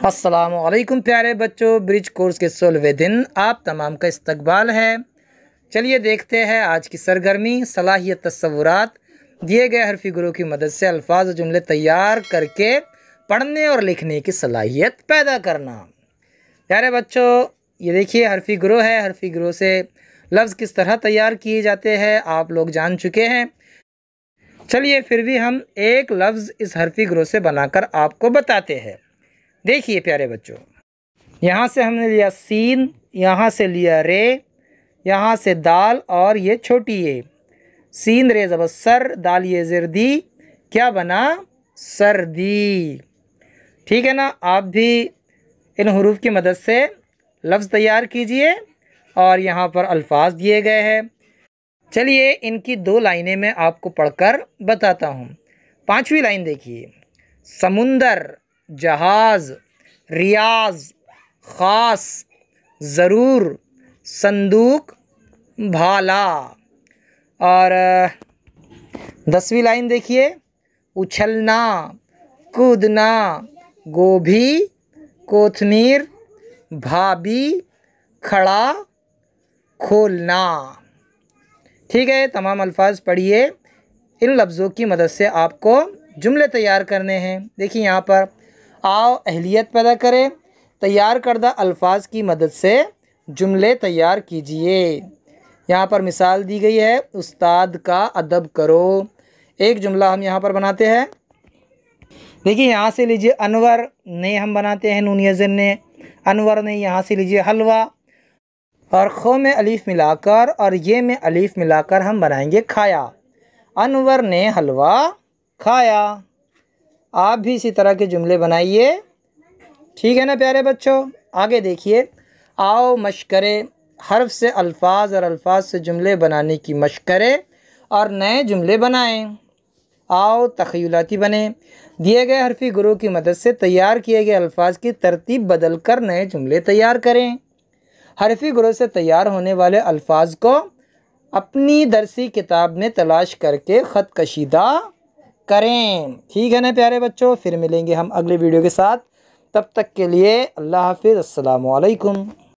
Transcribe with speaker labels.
Speaker 1: अस्सलामुअलैकुम प्यारे बच्चों, ब्रिज कोर्स के 16वें दिन आप तमाम का इस्तकबाल है। चलिए देखते हैं आज की सरगर्मी सलाहियत तस्वुरात। दिए गए हरफी गुरु की मदद से अल्फाज और जुमले तैयार करके पढ़ने और लिखने की सलाहियत पैदा करना। प्यारे बच्चों, ये देखिए हरफी गुरु है। हरफी गुरु से लफ्ज़ किस तरह तैयार किए जाते हैं आप लोग जान चुके हैं। चलिए फिर भी हम एक लफ्ज़ इस हरफी गुरु से बनाकर आपको बताते हैं। देखिए प्यारे बच्चों, यहाँ से हमने लिया सीन, यहाँ से लिया रे, यहाँ से दाल और ये छोटी ये सीन रे ज़बर सर, दाल ये ज़िरदी, क्या बना सर्दी। ठीक है ना। आप भी इन हुरूफ की मदद से लफ्ज़ तैयार कीजिए और यहाँ पर अल्फाज दिए गए हैं। चलिए इनकी 2 लाइनें मैं आपको पढ़कर बताता हूँ। 5वीं लाइन देखिए, समुंदर, जहाज़, रियाज, ख़ास, ज़रूर, संदूक, भाला। और 10वीं लाइन देखिए, उछलना, कूदना, गोभी, कोथमीर, भाभी, खड़ा, खोलना। ठीक है, तमाम अल्फाज पढ़िए। इन लफ्ज़ों की मदद से आपको जुमले तैयार करने हैं। देखिए यहाँ पर आओ अहलियत पैदा करें, तैयार करदा अल्फाज की मदद से जुमले तैयार कीजिए। यहाँ पर मिसाल दी गई है, उस्ताद का अदब करो। एक जुमला हम यहाँ पर बनाते हैं। देखिए यहाँ से लीजिए अनवर ने हम बनाते हैं नूनियज़न ने, अनवर ने। यहाँ से लीजिए हलवा, और खो में अलीफ़ मिलाकर और ये में अलीफ़ मिलाकर हम बनाएंगे खाया। अनवर ने हलवा खाया। आप भी इसी तरह के जुमले बनाइए। ठीक है ना प्यारे बच्चों। आगे देखिए, आओ मश्क करें। हर्फ से अल्फाज और अल्फाज से जुमले बनाने की मश्क करें और नए जुमले बनाएं। आओ तख़य्युलाती बने। दिए गए हरफी गुरु की मदद से तैयार किए गए अल्फाज की तरतीब बदल कर नए जुमले तैयार करें। हरफी गुरु से तैयार होने वाले अल्फाज को अपनी दरसी किताब में तलाश करके ख़त कशीदा करें। ठीक है ना प्यारे बच्चों। फिर मिलेंगे हम अगले वीडियो के साथ। तब तक के लिए अल्लाह हाफ़िज़। अस्सलामु अलैकुम।